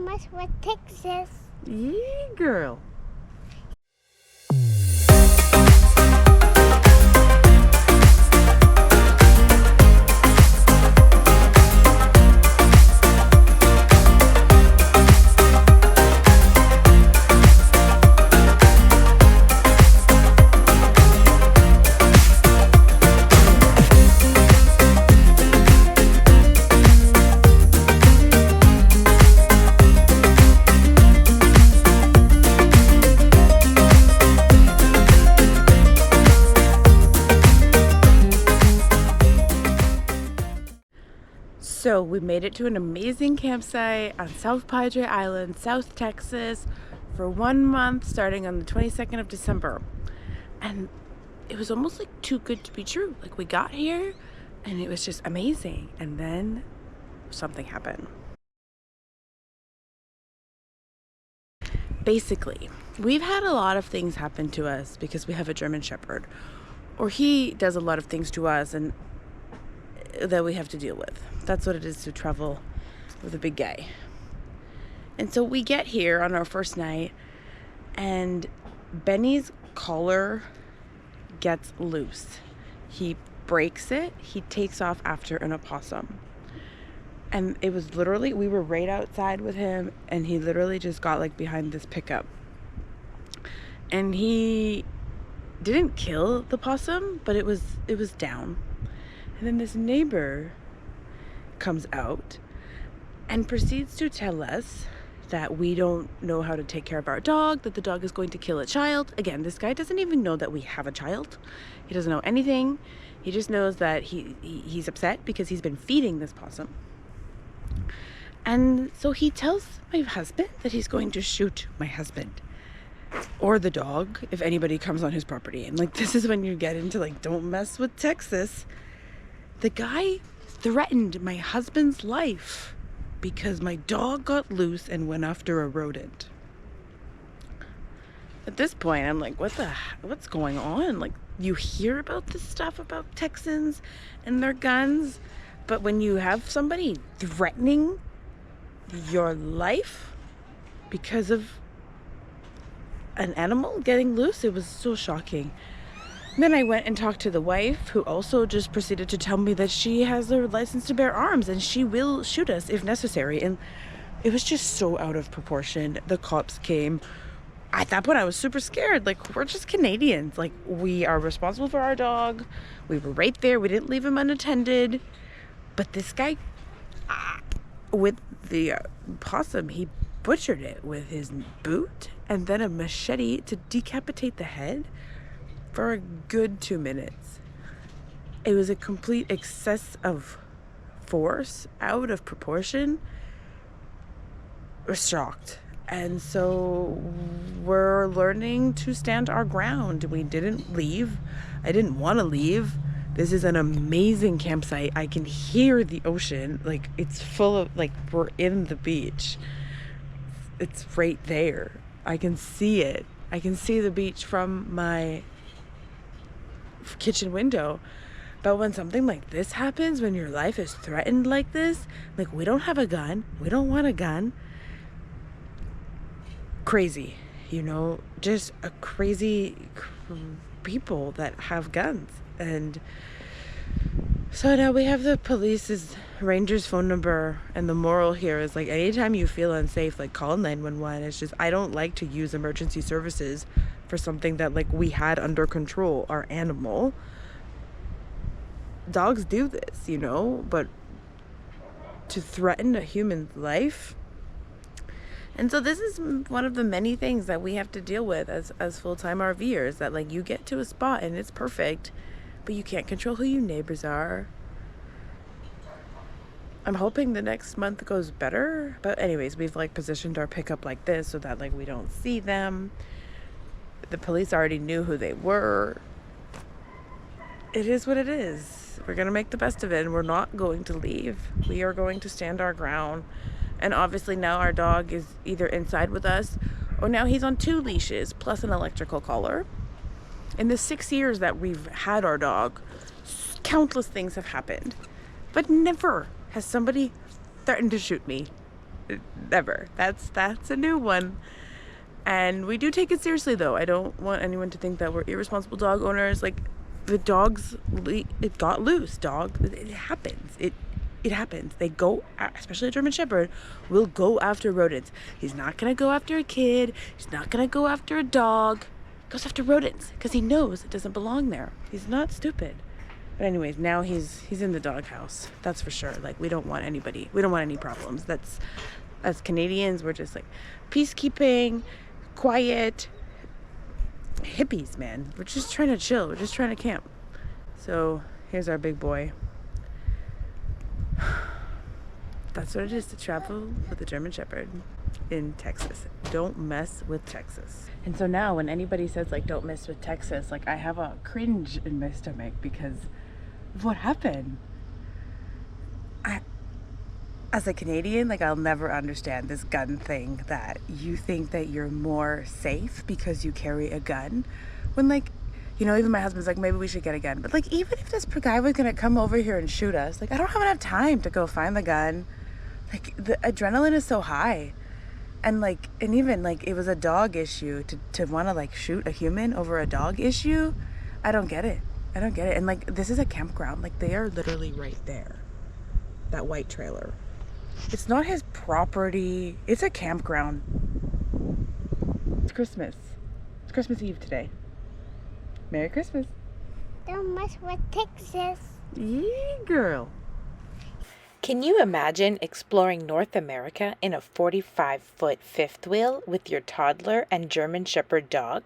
mess with Texas. Yeah, girl. So we made it to an amazing campsite on South Padre Island, South Texas, for 1 month starting on the 22nd of December. And it was almost like too good to be true. Like, we got here and it was just amazing. And then something happened. Basically, we've had a lot of things happen to us because we have a German Shepherd. Or he does a lot of things to us and that we have to deal with. That's what it is to travel with a big guy. And so we get here on our first night and Benny's collar gets loose. He breaks it. He takes off after an opossum. And it was literally, we were right outside with him and he literally just got like behind this pickup. And he didn't kill the possum, but it was down. And then this neighbor comes out and proceeds to tell us that we don't know how to take care of our dog, that the dog is going to kill a child. Again, this guy doesn't even know that we have a child. He doesn't know anything. He just knows that he's upset because he's been feeding this possum. And so he tells my husband that he's going to shoot my husband or the dog if anybody comes on his property. And like, this is when you get into like, don't mess with Texas. The guy threatened my husband's life because my dog got loose and went after a rodent. At this point, I'm like, what's going on? Like, you hear about this stuff about Texans and their guns, but when you have somebody threatening your life because of an animal getting loose, it was so shocking. And then I went and talked to the wife, who also just proceeded to tell me that she has a license to bear arms and she will shoot us if necessary. And it was just so out of proportion. The cops came. At that point, I was super scared. Like, we're just Canadians. Like, we are responsible for our dog. We were right there. We didn't leave him unattended. But this guy, with the possum, he butchered it with his boot and then a machete to decapitate the head. For a good 2 minutes. It was a complete excess of force, out of proportion. We're shocked. And so we're learning to stand our ground. We didn't leave. I didn't want to leave. This is an amazing campsite. I can hear the ocean. Like, it's full of, like, we're in the beach. It's right there. I can see it. I can see the beach from my kitchen window. But when something like this happens, when your life is threatened like this, like, we don't have a gun, we don't want a gun. Crazy, you know, just a crazy people that have guns. And so now we have the police's ranger's phone number, and the moral here is, like, anytime you feel unsafe, like, call 911. It's just, I don't like to use emergency services for something that, like, we had under control, our animal. Dogs do this, you know, but to threaten a human's life. And so this is one of the many things that we have to deal with as full-time RVers, that, like, you get to a spot and it's perfect, but you can't control who your neighbors are. I'm hoping the next month goes better. But anyways, we've, like, positioned our pickup like this so that, like, we don't see them. The police already knew who they were. It is what it is. We're going to make the best of it, and we're not going to leave. We are going to stand our ground. And obviously now our dog is either inside with us, or now he's on 2 leashes plus an electrical collar. In the 6 years that we've had our dog, countless things have happened. But never has somebody threatened to shoot me. Never. That's a new one. And we do take it seriously, though. I don't want anyone to think that we're irresponsible dog owners. Like, the dogs, it got loose, dog. It happens. It happens. They go, especially a German Shepherd, will go after rodents. He's not going to go after a kid. He's not going to go after a dog. He goes after rodents because he knows it doesn't belong there. He's not stupid. But anyways, now he's in the doghouse. That's for sure. Like, we don't want any problems. As Canadians, we're just like peacekeeping, quiet hippies, man. We're just trying to chill. We're just trying to camp. So here's our big boy. That's what it is to travel with a German Shepherd in Texas. Don't mess with Texas. And so now when anybody says, like, don't mess with Texas, like, I have a cringe in my stomach because of what happened. As a Canadian, like, I'll never understand this gun thing, that you think that you're more safe because you carry a gun. When, like, you know, even my husband's like, maybe we should get a gun. But, like, even if this guy was gonna come over here and shoot us, like, I don't have enough time to go find the gun. Like, the adrenaline is so high. And, like, and even, like, it was a dog issue to want to, like, shoot a human over a dog issue. I don't get it. And, like, this is a campground. Like, they are literally right there. That white trailer. It's not his property. It's a campground. It's Christmas. It's Christmas Eve today. Merry Christmas. Don't mess with Texas. Yeah, girl. Can you imagine exploring North America in a 45-foot fifth wheel with your toddler and German Shepherd dog?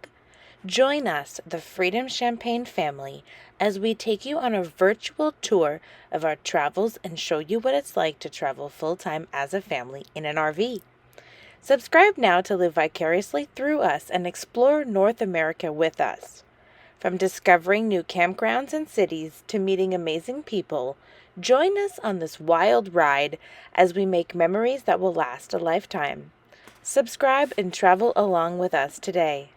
Join us, the Freedom Champagne family, as we take you on a virtual tour of our travels and show you what it's like to travel full-time as a family in an RV. Subscribe now to live vicariously through us and explore North America with us. From discovering new campgrounds and cities to meeting amazing people, join us on this wild ride as we make memories that will last a lifetime. Subscribe and travel along with us today.